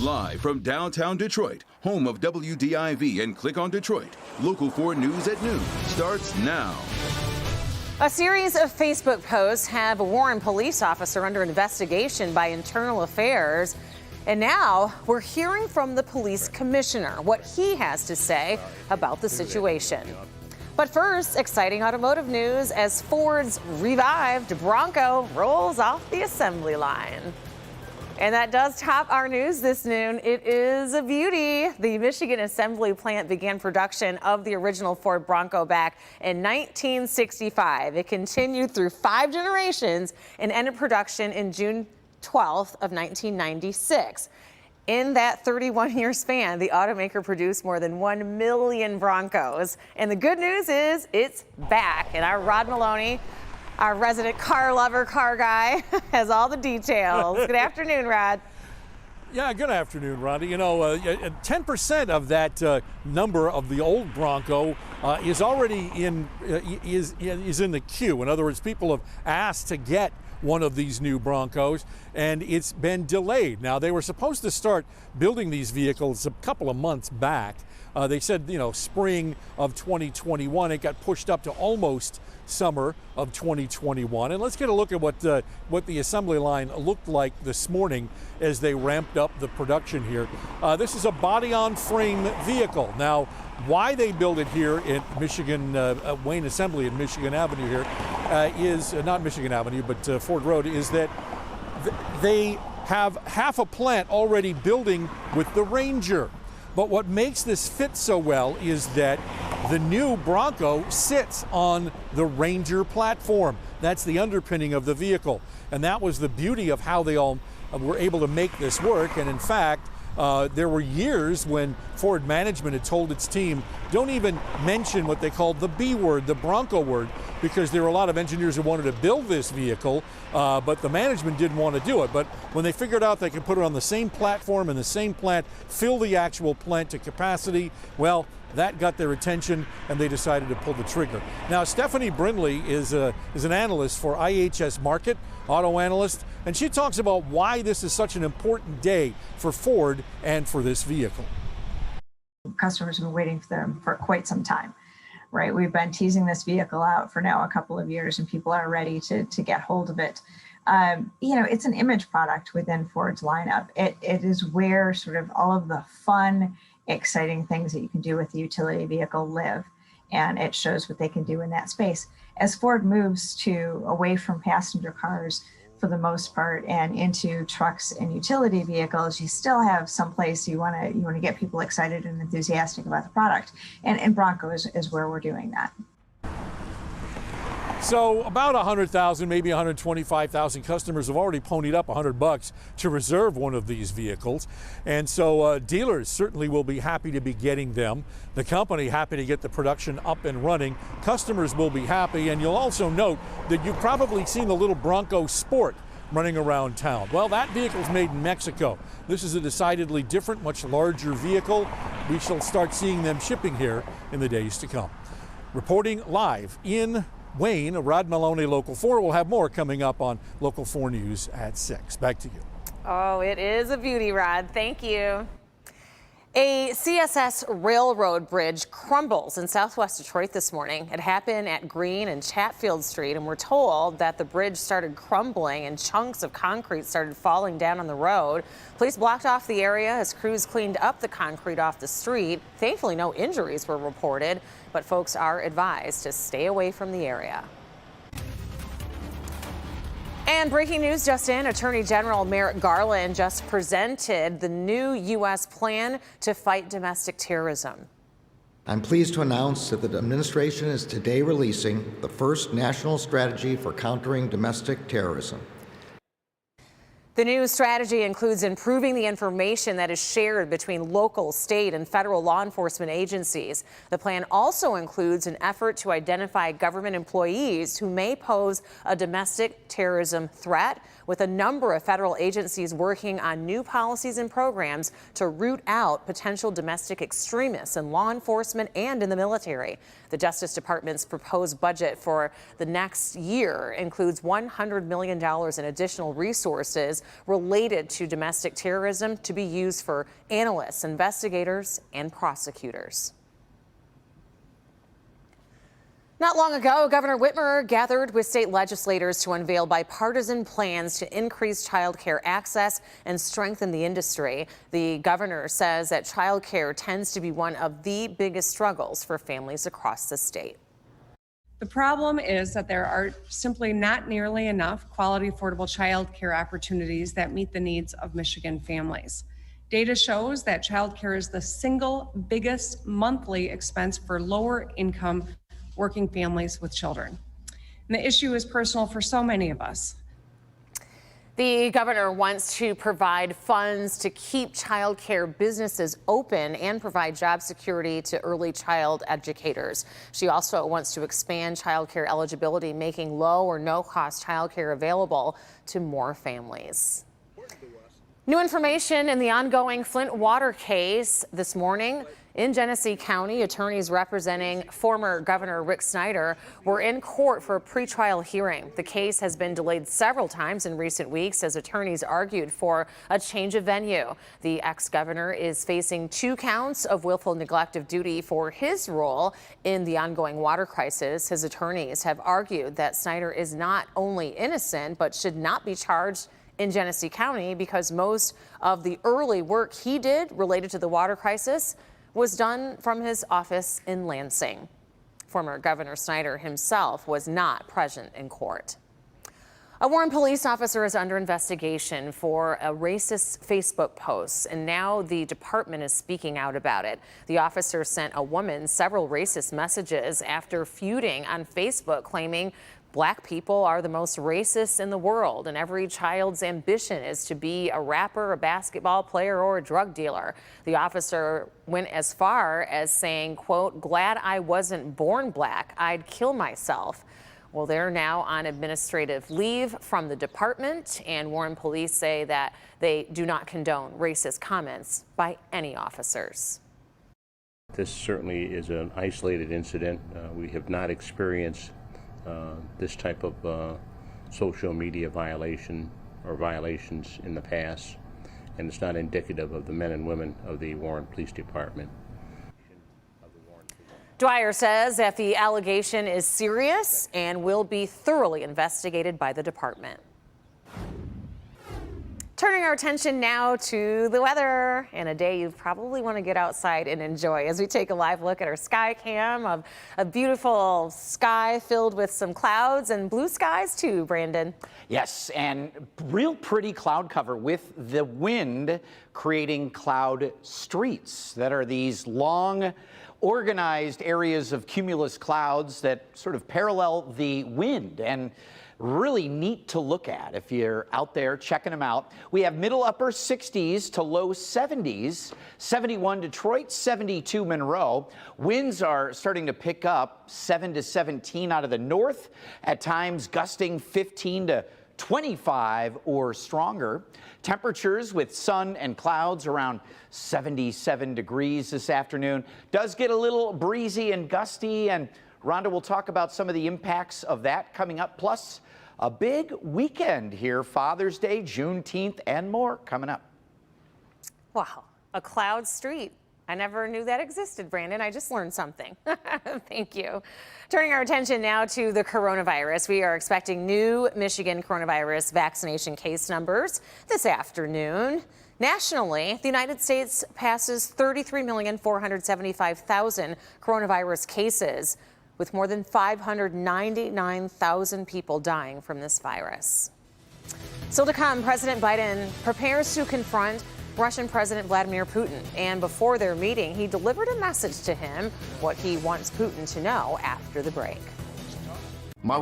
Live from downtown Detroit, home of WDIV and Click on Detroit, Local 4 News at noon starts now. A series of Facebook posts have a Warren police officer under investigation by Internal Affairs. And now we're hearing from the police commissioner, what he has to say about the situation. But first, exciting automotive news as Ford's revived Bronco rolls off the assembly line. And that does top our news this noon. It is a beauty. The Michigan assembly plant began production of the original Ford Bronco back in 1965. It continued through 5 generations and ended production in June 12th of 1996. In that 31-year span, the automaker produced more than 1 million Broncos. And the good news is it's back. And our Rod Maloney, our resident car lover, car guy, has all the details. Good afternoon, Rod. Yeah, good afternoon, Rhonda. You know, 10% of that number of the old Bronco is already is in the queue. In other words, people have asked to get one of these new Broncos, and it's been delayed. Now, they were supposed to start building these vehicles a couple of months back. They said, you know, spring of 2021. It got pushed up to almost summer of 2021. And let's get a look at what the assembly line looked like this morning as they ramped up the production here. This is a body-on-frame vehicle. Now, why they build it here in Michigan, Wayne Assembly in Michigan Avenue here is not Michigan Avenue, but Ford Road, is that they have half a plant already building with the Ranger. But what makes this fit so well is that the new Bronco sits on the Ranger platform. That's the underpinning of the vehicle. And that was the beauty of how they all were able to make this work. And in fact, there were years when Ford management had told its team, don't even mention what they called the B word, the Bronco word, because there were a lot of engineers who wanted to build this vehicle, but the management didn't want to do it. But when they figured out they could put it on the same platform in the same plant, fill the actual plant to capacity, well, that got their attention and they decided to pull the trigger. Now, Stephanie Brindley is an analyst for IHS Markit, auto analyst, and she talks about why this is such an important day for Ford and for this vehicle. Customers have been waiting for them for quite some time, right? We've been teasing this vehicle out for now a couple of years and people are ready to get hold of it. You know, it's an image product within Ford's lineup. It is where sort of all of the fun, exciting things that you can do with the utility vehicle live, and it shows what they can do in that space. As Ford moves away from passenger cars for the most part and into trucks and utility vehicles, you still have some place you want to get people excited and enthusiastic about the product, and Bronco is where we're doing that. So about 100,000, maybe 125,000 customers have already ponied up $100 to reserve one of these vehicles. And so dealers certainly will be happy to be getting them. The company happy to get the production up and running. Customers will be happy. And you'll also note that you've probably seen the little Bronco Sport running around town. Well, that vehicle's made in Mexico. This is a decidedly different, much larger vehicle. We shall start seeing them shipping here in the days to come. Reporting live in Wayne, Rod Maloney, Local 4. We'll have more coming up on Local 4 News at 6. Back to you. Oh, it is a beauty, Rod. Thank you. A CSS railroad bridge crumbles in southwest Detroit this morning. It happened at Green and Chatfield Street, and we're told that the bridge started crumbling and chunks of concrete started falling down on the road. Police blocked off the area as crews cleaned up the concrete off the street. Thankfully, no injuries were reported, but folks are advised to stay away from the area. And breaking news just in, Attorney General Merrick Garland just presented the new U.S. plan to fight domestic terrorism. I'm pleased to announce that the administration is today releasing the first national strategy for countering domestic terrorism. The new strategy includes improving the information that is shared between local, state, and federal law enforcement agencies. The plan also includes an effort to identify government employees who may pose a domestic terrorism threat, with a number of federal agencies working on new policies and programs to root out potential domestic extremists in law enforcement and in the military. The Justice Department's proposed budget for the next year includes $100 million in additional resources related to domestic terrorism to be used for analysts, investigators, and prosecutors. Not long ago, Governor Whitmer gathered with state legislators to unveil bipartisan plans to increase child care access and strengthen the industry. The governor says that child care tends to be one of the biggest struggles for families across the state. The problem is that there are simply not nearly enough quality, affordable child care opportunities that meet the needs of Michigan families. Data shows that child care is the single biggest monthly expense for lower income working families with children. And the issue is personal for so many of us. The governor wants to provide funds to keep child care businesses open and provide job security to early child educators. She also wants to expand child care eligibility, making low or no cost child care available to more families. New information in the ongoing Flint water case this morning. In Genesee County, attorneys representing former Governor Rick Snyder were in court for a pretrial hearing. The case has been delayed several times in recent weeks as attorneys argued for a change of venue. The ex-governor is facing 2 counts of willful neglect of duty for his role in the ongoing water crisis. His attorneys have argued that Snyder is not only innocent, but should not be charged in Genesee County because most of the early work he did related to the water crisis was done from his office in Lansing. Former Governor Snyder himself was not present in court. A Warren police officer is under investigation for a racist Facebook post, and now the department is speaking out about it. The officer sent a woman several racist messages after feuding on Facebook, claiming Black people are the most racist in the world, and every child's ambition is to be a rapper, a basketball player, or a drug dealer. The officer went as far as saying, quote, "Glad I wasn't born black. I'd kill myself." Well, they're now on administrative leave from the department, and Warren police say that they do not condone racist comments by any officers. This certainly is an isolated incident. We have not experienced this type of social media violation or violations in the past, and it's not indicative of the men and women of the Warren Police Department. Dwyer says that the allegation is serious and will be thoroughly investigated by the department. Turning our attention now to the weather, and a day you probably want to get outside and enjoy as we take a live look at our sky cam of a beautiful sky filled with some clouds and blue skies too, Brandon. Yes, and real pretty cloud cover with the wind creating cloud streets that are these long organized areas of cumulus clouds that sort of parallel the wind, and really neat to look at if you're out there checking them out. We have middle upper 60s to low 70s, 71 Detroit, 72 Monroe. Winds are starting to pick up 7 to 17 out of the north, at times gusting 15 to 25 or stronger. Temperatures with sun and clouds around 77 degrees this afternoon. Does get a little breezy and gusty, and Rhonda will talk about some of the impacts of that coming up, plus a big weekend here, Father's Day, Juneteenth, and more coming up. Wow, a cloud street. I never knew that existed, Brandon. I just learned something. Thank you. Turning our attention now to the coronavirus. We are expecting new Michigan coronavirus vaccination case numbers this afternoon. Nationally, the United States passes 33,475,000 coronavirus cases, with more than 599,000 people dying from this virus. Still to come, President Biden prepares to confront Russian President Vladimir Putin. And before their meeting, he delivered a message to him, what he wants Putin to know after the break. My wife